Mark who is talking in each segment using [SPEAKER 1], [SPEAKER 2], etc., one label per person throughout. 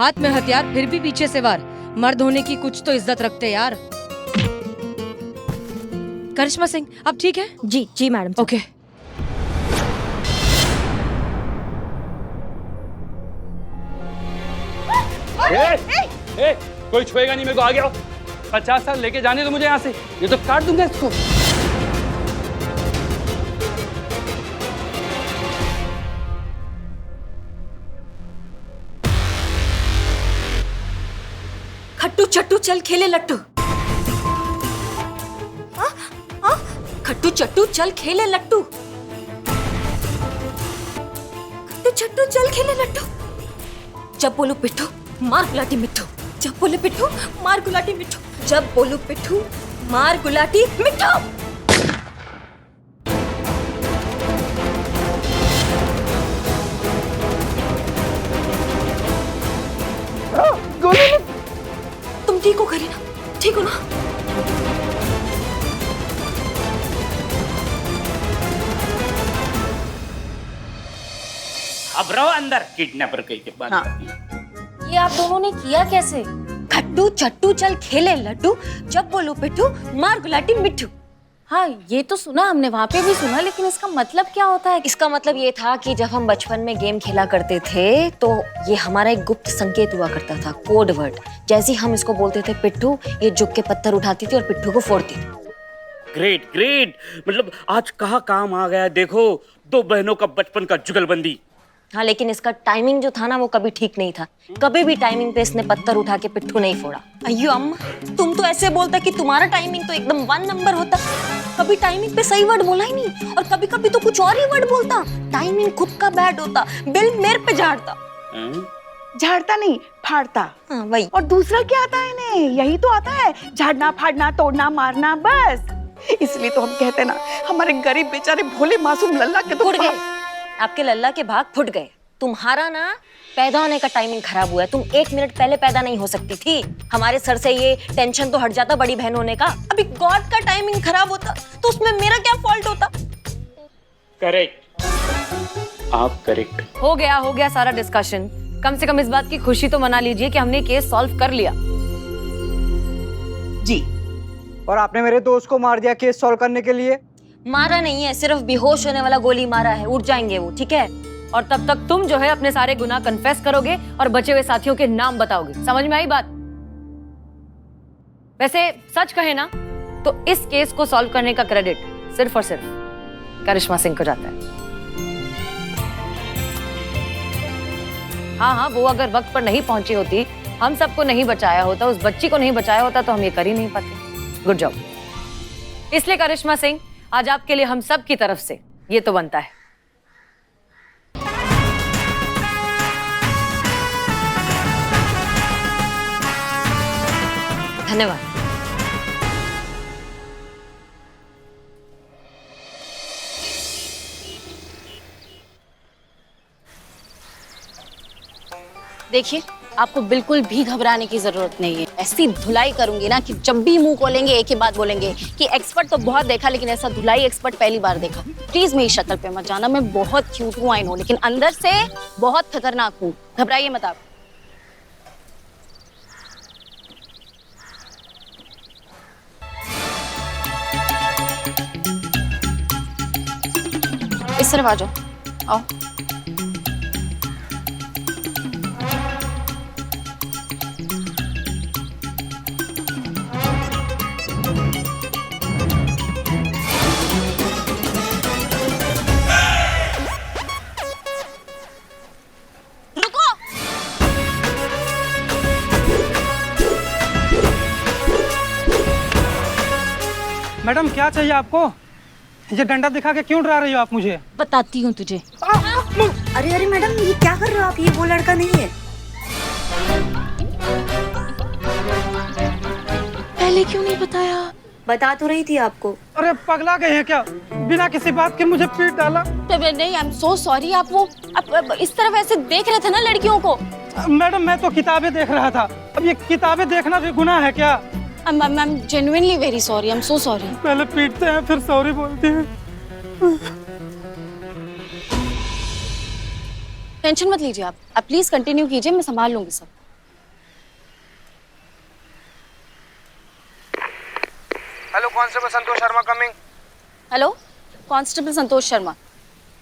[SPEAKER 1] हाथ में हथियार फिर भी पीछे से वार। मर्द होने की कुछ तो इज्जत रखते यार। करिश्मा सिंह, आप ठीक है?
[SPEAKER 2] जी जी मैडम।
[SPEAKER 1] ओके।
[SPEAKER 3] कोई छुएगा नहीं मेरे को, आगे आओ। 50 साल लेके जाने दो मुझे यहाँ से, ये तो काट दूंगा इसको।
[SPEAKER 2] खट्टू चट्टू चल खेले लट्टू। खट्टू चट्टू चल खेले लट्टू। खट्टू चट्टू चल खेले लट्टू। जब बोलू पिट्ठू मार गुलाटी मिट्ठू। जब बोलू पिट्ठू मार गुलाटी मिट्ठू। जब बोलू पिट्ठू मार गुलाटी मिट्ठू। तुम ठीक हो करीना? ठीक हो ना?
[SPEAKER 3] अब रहो अंदर, किडनैपर कहीं के बाद।
[SPEAKER 2] ये आप दोनों ने किया कैसे? खट्टू चट्टू चल खेले लड्डू, जब बोलू पिट्ठू मार गुलाटी मिट्ठू।
[SPEAKER 4] हाँ, ये तो सुना हमने, वहाँ पे भी सुना, लेकिन इसका मतलब क्या होता है?
[SPEAKER 2] इसका मतलब ये था कि जब हम बचपन में गेम खेला करते थे तो ये हमारा एक गुप्त संकेत हुआ करता था, कोड वर्ड। जैसे हम इसको बोलते थे पिट्ठू, ये झुक के पत्थर उठाती थी और पिट्ठू को फोड़ती थी।
[SPEAKER 3] ग्रेट ग्रेट, मतलब आज कहाँ काम आ गया। देखो, दो बहनों का बचपन का जुगलबंदी।
[SPEAKER 2] हाँ, लेकिन इसका टाइमिंग जो था ना वो कभी ठीक नहीं था। कभी भी टाइमिंग पे इसने पत्थर उठा के पिट्ठू नहीं फोड़ा। अయ్यो अम्मा, तुम तो ऐसे बोलता कि तुम्हारा टाइमिंग तो एकदम 1 नंबर होता। कभी टाइमिंग पे सही वर्ड बोला ही नहीं, और कभी कभी तो कुछ और ही वर्ड बोलता। टाइमिंग खुद का बैड होता, बिल मेरे पे झाड़ता।
[SPEAKER 5] झाड़ता नहीं, फाड़ता।
[SPEAKER 2] हाँ वही।
[SPEAKER 5] और दूसरा क्या आता है इन्हें? यही तो आता है, झाड़ना, फाड़ना, तोड़ना, मारना, बस। इसलिए तो हम कहते ना, हमारे गरीब बेचारे भोले मासूम लल्ला के तो
[SPEAKER 2] फुट गए। आपके लल्ला के भाग फुट गए। तुम्हारा ना पैदा होने का टाइमिंग खराब हुआ है। तुम 1 मिनट पहले पैदा नहीं हो सकती थी। हमारे सर से ये टेंशन तो हट जाता बड़ी बहन होने का। अभी गॉड का टाइमिंग खराब होता तो उसमें मेरा क्या फॉल्ट होता?
[SPEAKER 3] करेक्ट, आप करेक्ट।
[SPEAKER 1] हो गया सारा डिस्कशन। कम से कम इस बात की खुशी तो मना लीजिए कि हमने केस सॉल्व कर लिया।
[SPEAKER 6] जी, और आपने मेरे दोस्त को मार दिया केस सॉल्व करने के लिए।
[SPEAKER 2] मारा नहीं है, सिर्फ बेहोश होने वाला गोली मारा है। उठ जाएंगे वो, ठीक है?
[SPEAKER 1] और तब तक तुम जो है अपने सारे गुनाह कन्फेस करोगे और बचे हुए साथियों के नाम बताओगे। समझ में आई बात? वैसे सच कहे ना तो इस केस को सॉल्व करने का क्रेडिट सिर्फ और सिर्फ करिश्मा सिंह को जाता है। हाँ, वो अगर वक्त पर नहीं पहुंची होती, हम सबको नहीं बचाया होता, उस बच्ची को नहीं बचाया होता, तो हम ये कर ही नहीं पाते। Good job. इसलिए करिश्मा सिंह, आज आपके लिए हम सब की तरफ से ये तो बनता है।
[SPEAKER 2] धन्यवाद।
[SPEAKER 4] देखिए, आपको बिल्कुल भी घबराने की जरूरत नहीं है। ऐसी धुलाई करूंगी ना कि जब भी मुंह खोलेंगे एक ही बात बोलेंगे कि एक्सपर्ट तो बहुत देखा, लेकिन ऐसा धुलाई एक्सपर्ट पहली बार देखा। प्लीज मेरी शक्ल पे मत जाना, मैं बहुत क्यूट हूँ, आई नो, लेकिन अंदर से बहुत खतरनाक हूँ। घबराइए मत आप। इस तरफ आ जाओ, आओ।
[SPEAKER 6] मैडम क्या चाहिए आपको? ये डंडा दिखा के क्यों डरा रही हो आप मुझे?
[SPEAKER 4] बताती हूँ तुझे।
[SPEAKER 5] अरे अरे मैडम, ये क्या कर रहे हो आप? ये वो लड़का नहीं है।
[SPEAKER 4] पहले क्यों नहीं बताया?
[SPEAKER 5] बता तो रही थी आपको।
[SPEAKER 6] अरे पगला गए हैं क्या? बिना किसी बात के मुझे पीट डाला।
[SPEAKER 4] नहीं, आई एम सो सॉरी। आप इस तरफ ऐसे देख रहे थे ना लड़कियों को।
[SPEAKER 6] मैडम मैं तो किताबें देख रहा था। अब ये किताबें देखना भी गुनाह है क्या?
[SPEAKER 4] I'm genuinely very sorry. I'm so sorry.
[SPEAKER 6] पहले पीटते हैं फिर सॉरी बोलते हैं।
[SPEAKER 4] टेंशन मत लीजिए आप प्लीज कंटिन्यू कीजिए, मैं संभाल लूंगी सब।
[SPEAKER 7] Constable Santosh Sharma coming.
[SPEAKER 4] Hello, constable Santosh Sharma.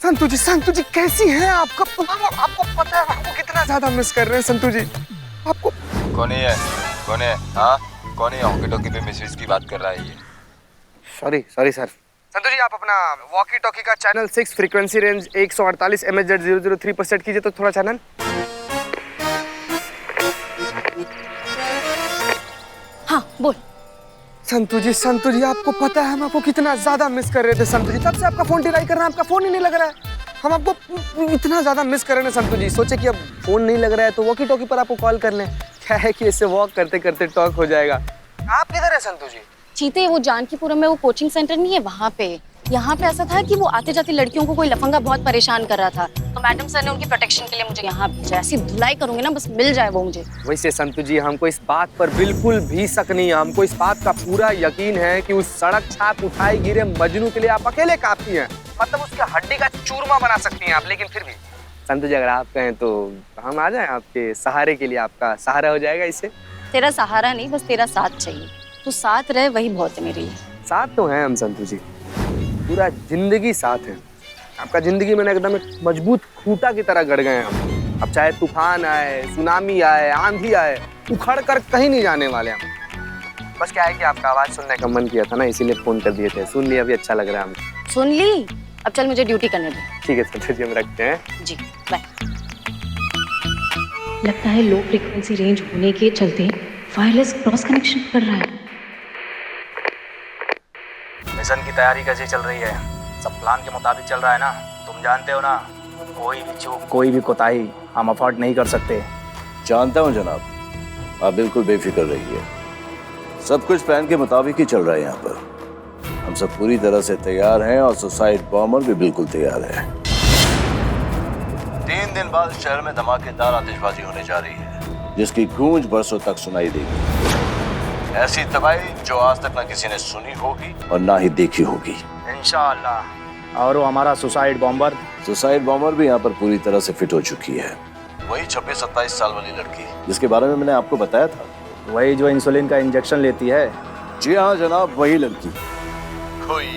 [SPEAKER 7] Santu जी कैसी हैं आपको पता है आपको कितना ज्यादा मिस कर रहे हैं संतू जी आपको।
[SPEAKER 8] कौन है हाँ कौन है? वॉकी टॉकी पे मिसेज की बात कर रहा है ये।
[SPEAKER 7] Sorry sir. संतू जी आप अपना वॉकी टॉकी का चैनल 6 फ्रीक्वेंसी रेंज 148 MHz 003 पर सेट कीजिए तो थोड़ा चैनल।
[SPEAKER 4] हाँ बोल।
[SPEAKER 7] संतू जी आपको पता है हम आपको कितना ज्यादा मिस कर रहे थे संतू जी। तब से आपका फोन ट्राई कर रहे हैं, आपका फोन ही नहीं लग रहा है। हम आपको इतना ज्यादा मिस कर रहे हैं संतू जी। सोचे कि अब फोन नहीं लग रहा है तो वॉकी टॉकी पर आपको कॉल कर लें। क्या है कि इससे वॉक करते करते टॉक हो जाएगा। आप किधर है संतू जी?
[SPEAKER 4] चीते, वो जानकीपुरम में वो कोचिंग सेंटर नहीं है वहाँ पे। यहाँ पे ऐसा था कि वो आते जाते लड़कियों को कोई लफंगा बहुत परेशान कर रहा था, तो मैडम सर ने उनकी प्रोटेक्शन के लिए मुझे यहाँ भेजा। ऐसी धुलाई करूंगी ना बस मिल जाए वो मुझे।
[SPEAKER 7] वैसे संतू जी हमको इस बात पर बिल्कुल भी शक नहीं है। हमको इस बात का पूरा यकीन है कि उस सड़क छाप उठाए गिरे मजनू के लिए आप अकेले काफी हैं। मतलब उसके हड्डी का चूरमा बना सकती हैं आप। लेकिन फिर भी संतू जी अगर आप कहें तो हम आ जाएं आपके सहारे के लिए। आपका सहारा हो जाएगा इससे।
[SPEAKER 4] तेरा सहारा नहीं, बस तेरा साथ चाहिए। तू साथ रहे वही बहुत है मेरे लिए।
[SPEAKER 7] साथ तो हैं हम संतू जी, पूरा जिंदगी साथ है। आपका जिंदगी में एकदम एक मजबूत खूंटा की तरह गड़ गए हैं हम। अब चाहे तूफान आए, सुनामी आए, आंधी आए, उखड़ कर कहीं नहीं जाने वाले हम। बस क्या है कि आपका आवाज सुनने का मन किया था ना, इसीलिए फोन कर दिए थे। सुन लिया, अभी अच्छा लग रहा है हमको।
[SPEAKER 4] सुन ली? अब चल मुझे ड्यूटी करने दे।
[SPEAKER 7] ठीक है संतू जी हम रखते हैं।
[SPEAKER 4] जी बाय।
[SPEAKER 2] लगता है लो फ्रीक्वेंसी रेंज होने के चलते वायरलेस क्रॉस कनेक्शन कर रहा है।
[SPEAKER 9] मिशन की तैयारी कैसी चल रही है? सब प्लान के मुताबिक चल रहा है ना? तुम जानते हो ना, कोई भी चूक, कोई भी कोताही हम अफोर्ड नहीं कर सकते।
[SPEAKER 10] जानता हूँ जनाब, आप बिल्कुल बेफिक्र रहिए। सब कुछ प्लान के मुताबिक ही चल रहा है यहाँ पर। हम सब पूरी तरह से तैयार हैं और सुसाइड बॉम्बर भी बिल्कुल तैयार है। 3 दिन बाद शहर में धमाकेदार आतिशबाजी होने जा रही है, जिसकी गूंज बरसों तक सुनाई देगी। ऐसी तबाही जो आज तक ना किसी ने सुनी होगी और ना ही देखी होगी
[SPEAKER 9] इंशाअल्लाह। और वो हमारा सुसाइड बॉम्बर
[SPEAKER 10] भी यहाँ पर पूरी तरह से फिट हो चुकी है। वही 26-27 साल वाली लड़की जिसके बारे में मैंने आपको बताया था,
[SPEAKER 9] वही जो इंसुलिन का इंजेक्शन लेती है।
[SPEAKER 10] जी हाँ जनाब, वही लड़की। कोई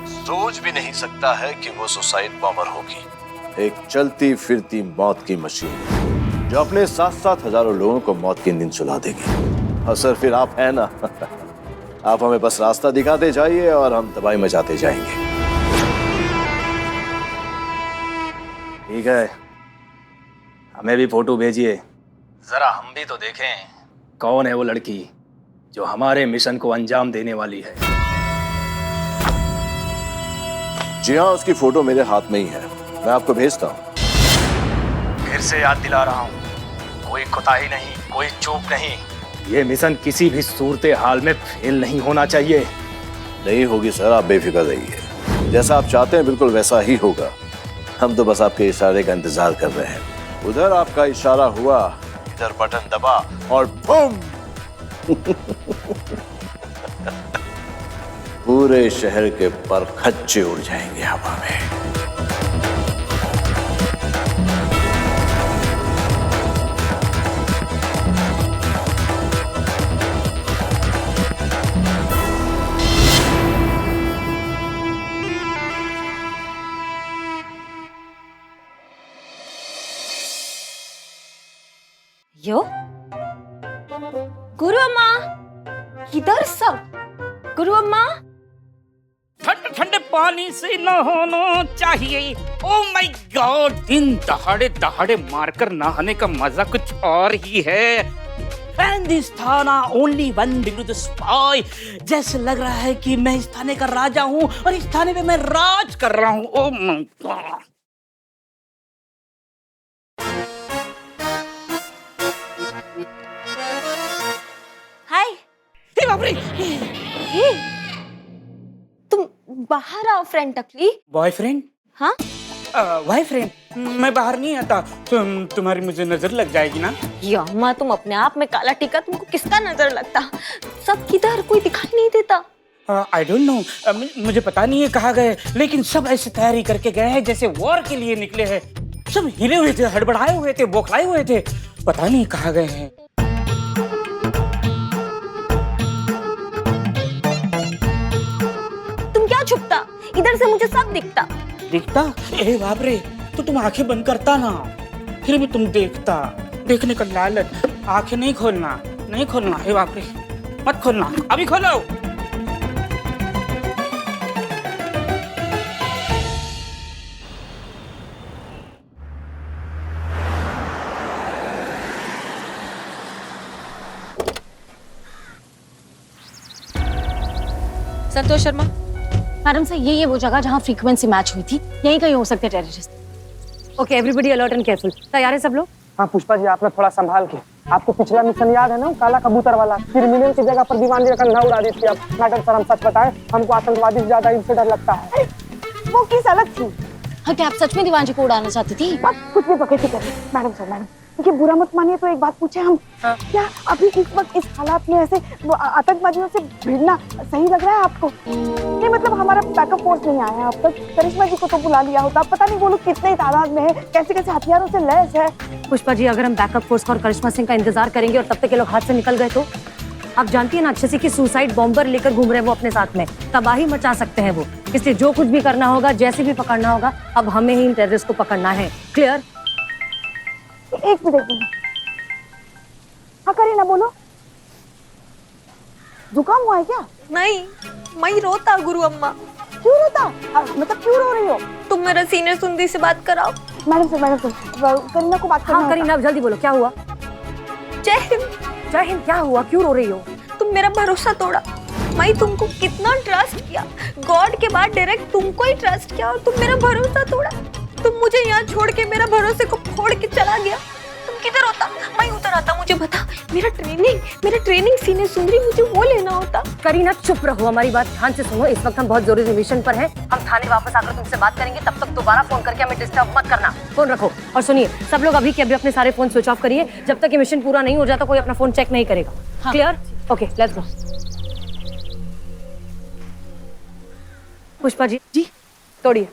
[SPEAKER 10] सोच भी नहीं सकता है कि वो सुसाइड बॉम्बर होगी। एक चलती फिरती मौत की मशीन जो अपने साथ-साथ हजारों लोगों को मौत की नींद सुला देगी। और सर फिर आप है ना आप हमें बस रास्ता दिखाते जाइए और हम तबाही मचाते जाएंगे।
[SPEAKER 9] ठीक है, हमें भी फोटो भेजिए, जरा हम भी तो देखें कौन है वो लड़की जो हमारे मिशन को अंजाम देने वाली है।
[SPEAKER 10] जी हाँ, उसकी फोटो मेरे हाथ में ही है, मैं आपको भेजता हूँ।
[SPEAKER 9] फिर से याद दिला रहा हूँ, कोई कोताही नहीं, कोई चूक नहीं। ये मिशन किसी भी सूरत हाल में फेल नहीं होना चाहिए।
[SPEAKER 10] नहीं होगी सर, आप बेफिक्र रहिए। जैसा आप चाहते हैं बिल्कुल वैसा ही होगा। हम तो बस आपके इशारे का इंतजार कर रहे हैं। उधर आपका इशारा हुआ, इधर बटन दबा और बूम पूरे शहर के परखच्चे उड़ जाएंगे हवा में।
[SPEAKER 2] यो गुरु अम्मा, किधर सब? गुरु अम्मा,
[SPEAKER 3] ठंडे ठंडे पानी से नहाना चाहिए। ओ माय गॉड, दिन दहाड़े दहाड़े मारकर नहाने का मजा कुछ और ही है। And this थाना only one degree spy। जैसे लग रहा है कि मैं इस थाने का राजा हूँ और इस थाने पे मैं राज कर रहा हूँ। Oh my God.
[SPEAKER 2] हाय।
[SPEAKER 3] हे बाप रे,
[SPEAKER 2] हे, तुम बाहर आओ फ्रेंड टकली।
[SPEAKER 3] बॉयफ्रेंड?
[SPEAKER 2] हाँ,
[SPEAKER 3] बॉयफ्रेंड? मैं बाहर नहीं आता, तुम्हारी मुझे नजर लग जाएगी ना।
[SPEAKER 2] ये अम्मा तुम अपने आप में काला टीका, तुमको किसका नजर लगता? सब किधर, कोई दिखाई नहीं देता।
[SPEAKER 3] आई डोंट नो, मुझे पता नहीं है कहाँ गए, लेकिन सब ऐसे तैयारी करके गए हैं जैसे वॉर के लिए निकले हैं। सब हिले हुए थे, हड़बड़ाए हुए थे, बौखलाए हुए थे, पता नहीं कहाँ गए हैं।
[SPEAKER 2] इधर से मुझे सब दिखता।
[SPEAKER 3] दिखता? ए बाप रे, तो तुम आंखें बंद करता ना, फिर भी तुम देखता। देखने का लालच, आंखें नहीं खोलना, नहीं खोलना। हे बाप रे, मत खोलना, अभी खोलो।
[SPEAKER 1] संतोष शर्मा,
[SPEAKER 4] मैडम सर, ये वो जगह जहाँ फ्रीक्वेंसी मैच हुई थी, यहीं कहीं हो सकते terrorist.
[SPEAKER 1] Okay, everybody alert and careful. तैयार है सब लोग?
[SPEAKER 6] हाँ पुष्पा जी, आपने थोड़ा संभाल के। आपको पिछला मिशन याद है ना, काला कबूतर वाला? क्रिमिनल की जगह पर दीवानी रखकर ना उड़ा दी थी। अब मैडम सर, हम सच बताएं, हमको आतंकवादी से ज्यादा इनसे डर लगता है।
[SPEAKER 5] वो किस अलग थी?
[SPEAKER 4] हाँ, क्या आप सच में दीवान जी को उड़ाना चाहती थी?
[SPEAKER 5] कुछ भी बकैती कर रही। मैडम सर, मैडम ये बुरा मत मानिए, तो एक बात पूछे हम, क्या अभी इस वक्त इस हालात में ऐसे वो आतंकवादियों से भिड़ना सही लग रहा है आपको? नहीं मतलब हमारा बैकअप फोर्स नहीं आया अब तक, करिश्मा जी को तो बुला लिया होता, पता नहीं वो लोग कितने तादाद में है, कैसे कैसे हथियारों से लैस है।
[SPEAKER 1] पुष्पा जी, अगर हम बैकअप फोर्स का और करिश्मा सिंह का इंतजार करेंगे और तब तक ये लोग हाथ से निकल गए तो? आप जानती है ना अच्छे से कि सुसाइड बॉम्बर लेकर घूम रहे हैं वो अपने साथ में, तबाही मचा सकते हैं वो। इसलिए जो कुछ भी करना होगा, जैसे भी पकड़ना होगा, अब हमें ही इन टेररिस्ट को पकड़ना है। क्लियर?
[SPEAKER 5] एक मिनट, हाँ करीना बोलो, जुकाम हुआ है क्या?
[SPEAKER 2] नहीं, मैं रोता गुरु अम्मा।
[SPEAKER 5] क्यों रोता? मतलब क्यों रो रही हो?
[SPEAKER 2] तुम मेरा सीनियर सुंदरी से बात कराओ।
[SPEAKER 5] मैडम सर, करीना को बात करना।
[SPEAKER 1] हाँ करीना, अब जल्दी बोलो, क्या हुआ?
[SPEAKER 2] जय हिंद।
[SPEAKER 1] जय हिंद। क्या हुआ, क्यों रो रही हो?
[SPEAKER 2] तुम मेरा भरोसा तोड़ा। मैं तुमको कितना ट्रस्ट किया, गॉड के बाद डायरेक्ट तुमको ही ट्रस्ट किया और तुम मेरा भरोसा तोड़ा। तुम मुझे यहाँ छोड़ के मेरा भरोसे को फोड़ के चला गया। तुम किधर होता, मैं उधर आता। मुझे बता, मेरा ट्रेनिंग सीनियर सुंदरी, मुझे वो लेना होता।
[SPEAKER 1] करीना चुप रहो, हमारी बात ध्यान से सुनो। इस वक्त हम बहुत जरूरी मिशन पर हैं। हम थाने वापस आकर तुमसे बात करेंगे, तब तक दोबारा फोन करके हमें डिस्टर्ब मत करना। फोन रखो और सुनिए, सब लोग अभी के अभी अपने सारे फोन स्विच ऑफ करिए। जब तक ये मिशन पूरा नहीं हो जाता कोई अपना फोन चेक नहीं करेगा। Clear? Okay, let's go. Pushpa ji, तोड़िए।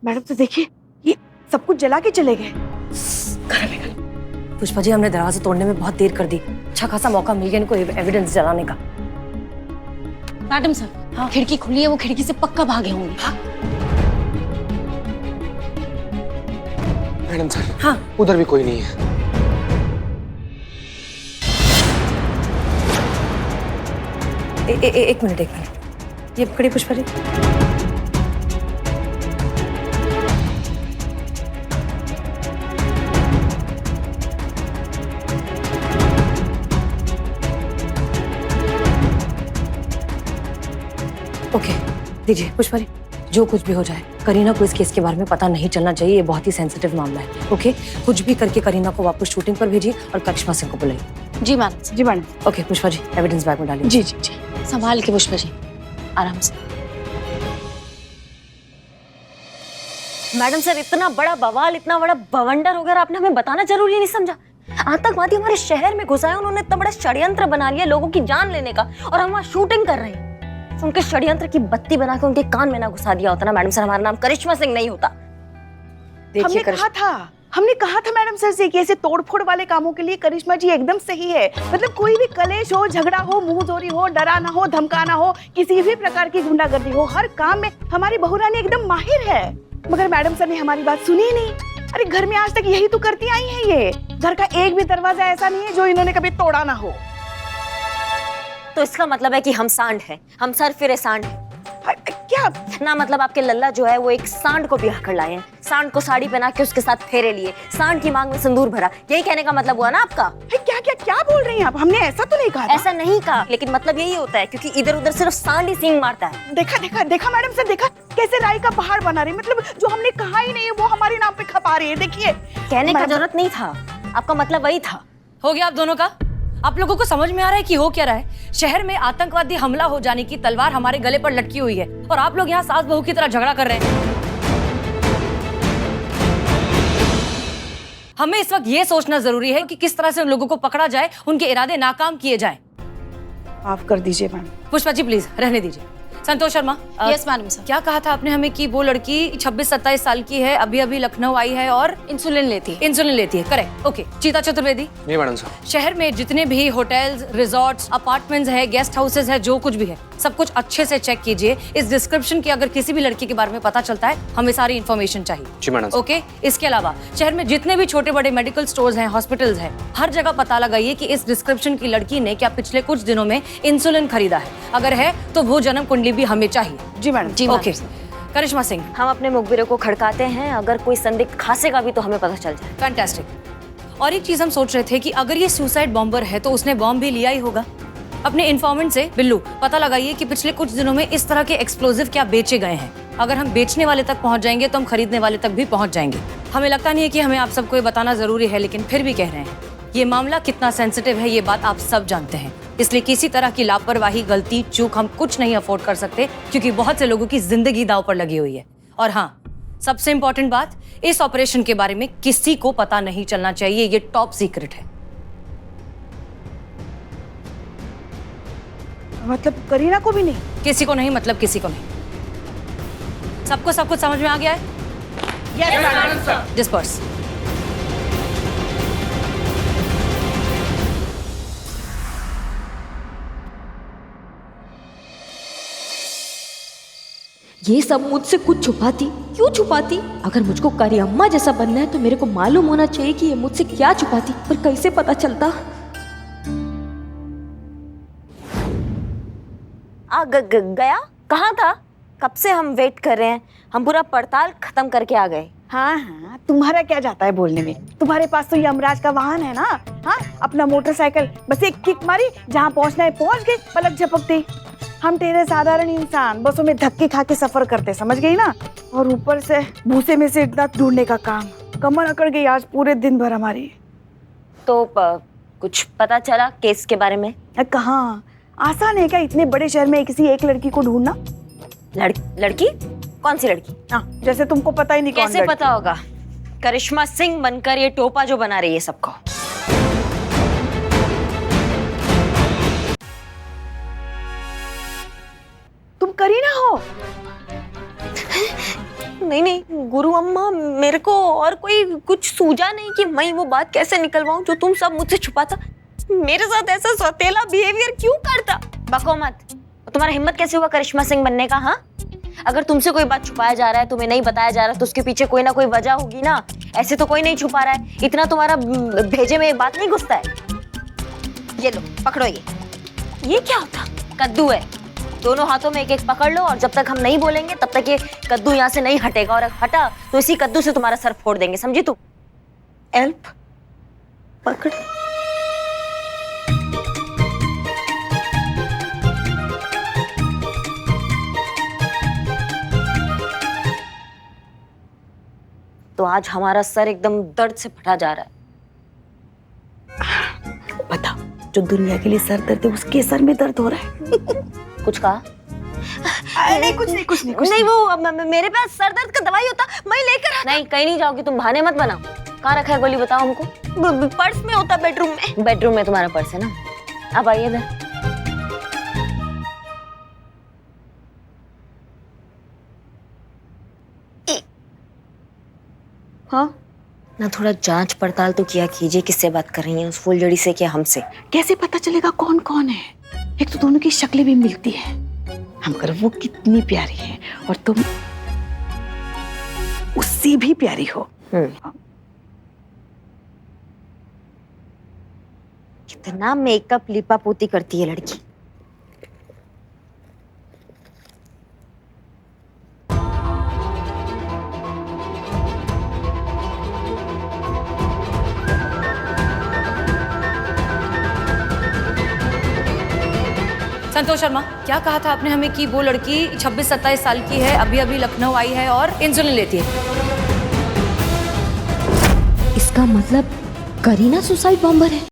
[SPEAKER 5] मैडम तो देखिए, ये सब कुछ जला के चले गए।
[SPEAKER 1] पुष्पा जी, हमने दरवाजा तोड़ने में बहुत देर कर दी। अच्छा खासा मौका मिल गया इनको एविडेंस जलाने का।
[SPEAKER 4] मैडम सर, हाँ, खिड़की खुली है, वो खिड़की से पक्का भागे होंगे।
[SPEAKER 7] मैडम सर,
[SPEAKER 1] हाँ,
[SPEAKER 7] उधर भी कोई नहीं है।
[SPEAKER 1] एक मिनट, ये पकड़िए पुष्पा जी। ओके, दीजिए पुष्पा जी। जो कुछ भी हो जाए, करीना को इस केस के बारे में पता नहीं चलना चाहिए। ये बहुत ही सेंसिटिव मामला है। ओके, कुछ भी करके करीना को वापस शूटिंग पर भेजिए और करिश्मा सिंह को बुलाइए।
[SPEAKER 4] जी मैडम।
[SPEAKER 5] जी madam.
[SPEAKER 1] Okay Pushpa ji, evidence bag में डालिए।
[SPEAKER 5] जी जी जी,
[SPEAKER 4] संभाल के पुष्पा जी, आराम से।
[SPEAKER 2] मैडम सर, इतना बड़ा बवाल, इतना बड़ा बवंडर वगैरह आपने हमें बताना जरूरी नहीं समझा? आतंकवादी हमारे शहर में घुसा है, उन्होंने इतना बड़ा षड्यंत्र बना लिया लोगों की जान लेने का, और हम वहाँ शूटिंग कर रहे हैं। उनके षड्यंत्र की बत्ती बना के उनके कान में ना घुसा दिया होता ना मैडम सर, हमारा नाम करिश्मा सिंह नहीं होता।
[SPEAKER 5] हमने कहा था मैडम सर से कि ऐसे तोड़फोड़ वाले कामों के लिए करिश्मा जी एकदम सही है। मतलब कोई भी कलेश हो, झगड़ा हो, मुंहजोरी हो, डराना हो, धमकाना हो, किसी भी प्रकार की गुंडागर्दी हो, हर काम में हमारी बहू रानी एकदम माहिर है। मगर मैडम सर ने हमारी बात सुनी ही नहीं। अरे घर में आज तक यही तो करती आई है ये। घर का एक भी दरवाजा ऐसा नहीं है जो इन्होंने कभी तोड़ा ना हो।
[SPEAKER 2] तो इसका मतलब है कि हम सांड हैं, हम सर फिरे सांड हैं।
[SPEAKER 5] क्या
[SPEAKER 2] ना मतलब आपके लल्ला जो है वो एक सांड को ब्याह कर लाए हैं, सांड को साड़ी पहना के उसके साथ फेरे लिए, सांड की मांग में सिंदूर भरा। यही कहने का मतलब हुआ ना आपका?
[SPEAKER 5] क्या क्या क्या बोल रही हैं आप? हमने ऐसा तो नहीं कहा था।
[SPEAKER 2] ऐसा नहीं कहा, लेकिन मतलब यही होता है क्योंकि इधर उधर सिर्फ सांड ही सींग मारता है।
[SPEAKER 5] देखा देखा देखा मैडम सर, देखा कैसे राई का पहाड़ बना रही। मतलब जो हमने कहा ही नहीं है वो हमारे नाम पे खपा रही है। देखिए,
[SPEAKER 2] कहने का जरूरत नहीं था, आपका मतलब वही था।
[SPEAKER 1] हो गया आप दोनों का? आप लोगों को समझ में आ रहा है कि हो क्या रहा है? शहर में आतंकवादी हमला हो जाने की तलवार हमारे गले पर लटकी हुई है और आप लोग यहाँ सास बहू की तरह झगड़ा कर रहे हैं। हमें इस वक्त ये सोचना जरूरी है कि किस तरह से उन लोगों को पकड़ा जाए, उनके इरादे नाकाम किए जाए।
[SPEAKER 5] माफ कर दीजिए मैम।
[SPEAKER 1] पुष्पा जी प्लीज रहने दीजिए। Santosh Sharma,
[SPEAKER 4] yes madam sir.
[SPEAKER 1] क्या कहा था आपने हमें कि वो लड़की 26-27 साल की है, अभी अभी लखनऊ आई है और
[SPEAKER 4] इंसुलिन लेती है।
[SPEAKER 1] इंसुलिन लेती है, करेक्ट। ओके, चीता चतुर्वेदी।
[SPEAKER 7] जी मैडम साहब।
[SPEAKER 1] शहर में जितने भी होटल्स, रिजॉर्ट्स, अपार्टमेंट्स है, गेस्ट हाउसेस है, जो कुछ भी है, सब कुछ अच्छे से चेक कीजिए। इस डिस्क्रिप्शन की अगर किसी भी लड़की के बारे में पता चलता है, हमें सारी इन्फॉर्मेशन चाहिए।
[SPEAKER 7] जी मैडम साहब।
[SPEAKER 1] ओके, इसके अलावा शहर में जितने भी छोटे बड़े मेडिकल स्टोर्स हैं, हॉस्पिटल्स हैं, हर जगह पता लगाइए कि इस डिस्क्रिप्शन की लड़की ने क्या पिछले कुछ दिनों में इंसुलिन खरीदा है। अगर है तो वो जन्म कुंडली भी हमें चाहिए।
[SPEAKER 5] जी मैडम।
[SPEAKER 4] जी
[SPEAKER 1] ओके, करिश्मा सिंह।
[SPEAKER 2] हम अपने मुखबिरों को खड़काते हैं, अगर कोई संदिग्ध खांसेगा भी तो हमें पता चल जाए।
[SPEAKER 1] फैंटास्टिक। और एक चीज हम सोच रहे थे कि अगर ये सुसाइड बॉम्बर है तो उसने बॉम्ब भी लिया ही होगा। अपने इन्फॉर्मेंट से बिल्लू पता लगाइए कि पिछले कुछ दिनों में इस तरह के एक्सप्लोजिव क्या बेचे गए हैं। अगर हम बेचने वाले तक पहुंच जाएंगे तो हम खरीदने वाले तक भी पहुंच जाएंगे। हमें लगता नहीं है कि हमें आप सबको ये बताना जरूरी है, लेकिन फिर भी कह रहे हैं, ये मामला कितना सेंसिटिव है ये बात आप सब जानते हैं। इसलिए किसी तरह की लापरवाही, गलती, चूक हम कुछ नहीं अफोर्ड कर सकते, क्योंकि बहुत से लोगों की जिंदगी दांव पर लगी हुई है। और हाँ, सबसे इंपॉर्टेंट बात, इस ऑपरेशन के बारे में किसी को पता नहीं चलना चाहिए। ये टॉप सीक्रेट है।
[SPEAKER 5] मतलब करीना को भी नहीं?
[SPEAKER 1] किसी को नहीं, मतलब किसी को नहीं। सबको सब कुछ समझ में आ गया है?
[SPEAKER 5] Yes madam sir.
[SPEAKER 1] डिस्पर्स।
[SPEAKER 11] ये सब मुझसे कुछ छुपाती, क्यों छुपाती? अगर मुझको करियम्मा जैसा बनना है तो मेरे को मालूम होना चाहिए कि ये मुझसे क्या छुपाती, पर कैसे पता चलता?
[SPEAKER 2] गया कहाँ था? कब से हम वेट कर रहे हैं, हम पूरा पड़ताल खत्म करके आ गए।
[SPEAKER 5] हाँ हाँ, तुम्हारा क्या जाता है बोलने में? तुम्हारे पास तो यमराज का वाहन है ना। हाँ, अपना मोटरसाइकिल, बस एक किक मारी, जहाँ पहुँचना है पहुँच गए, पलक झपकते। हम तेरे साधारण इंसान बसों में धक्के खा के सफर करते, समझ गई ना? और ऊपर से भूसे में से इतना ढूंढने का काम, कमर अकड़ गई आज पूरे दिन भर हमारी।
[SPEAKER 2] तो कुछ पता चला केस के बारे में?
[SPEAKER 5] कहाँ आसान है क्या इतने बड़े शहर में किसी एक लड़की को ढूंढना?
[SPEAKER 2] लड़की? कौन सी लड़की?
[SPEAKER 5] हाँ, जैसे तुमको पता ही नहीं कौन
[SPEAKER 2] कैसे
[SPEAKER 5] लड़की?
[SPEAKER 2] पता होगा? करिश्मा सिंह बनकर ये टोपा जो बना रही है सबको।
[SPEAKER 5] तुम करीना हो?
[SPEAKER 2] नहीं गुरु अम्मा, मेरे को और कोई कुछ सूझा नहीं कि मैं वो बात कैसे निकलवाऊं जो तुम सब मुझसे छुपाता। मेरे साथ ऐसा सौतेला बिहेवियर क्यों करता? बको मत। तुम्हारा हिम्मत कैसे हुआ करिश्मा सिंह बनने का? हाँ, अगर तुमसे कोई बात छुपाया जा रहा है, तुम्हें नहीं बताया जा रहा, तो उसके पीछे कोई ना कोई वजह होगी ना। ऐसे तो कोई नहीं छुपा रहा है, इतना तुम्हारा भेजे में बात नहीं घुसता है। ये लो पकड़ो, ये क्या होता? कद्दू है। दोनों हाथों में एक एक पकड़ लो, और जब तक हम नहीं बोलेंगे तब तक ये कद्दू यहाँ से नहीं हटेगा, और हटा तो इसी कद्दू से तुम्हारा सर फोड़ देंगे, समझी तू?
[SPEAKER 5] हेल्प पकड़।
[SPEAKER 2] तो आज हमारा सर एकदम दर्द से फटा जा रहा है।
[SPEAKER 5] बता, जो दुनिया के लिए सर दर्द है उसके सर में दर्द हो रहा है।
[SPEAKER 2] कुछ कहा?
[SPEAKER 5] नहीं कुछ नहीं।
[SPEAKER 2] नहीं वो मेरे पास सर दर्द का दवाई होता, मैं लेकर नहीं, कहीं नहीं जाओगी तुम, बहाने मत बनाओ। कहाँ रखा है गोली, बताओ हमको। पर्स में होता, बेडरूम में। बेडरूम में तुम्हारा पर्स है ना? अब आइए इधर।
[SPEAKER 5] हाँ
[SPEAKER 2] ना, थोड़ा जांच पड़ताल तो किया कीजिए, किससे बात कर रही हैं, उस फुलझड़ी से क्या हमसे?
[SPEAKER 5] कैसे पता चलेगा कौन कौन है? एक तो दोनों की शक्लें भी मिलती है। हम कर वो कितनी प्यारी है और तुम उससे भी प्यारी हो।
[SPEAKER 2] कितना मेकअप लिपापोती करती है लड़की।
[SPEAKER 1] संतोष शर्मा, क्या कहा था आपने हमें कि वो लड़की 26-27 साल की है, अभी अभी लखनऊ आई है और इंसुलिन लेती है?
[SPEAKER 11] इसका मतलब करीना सुसाइड बॉम्बर है।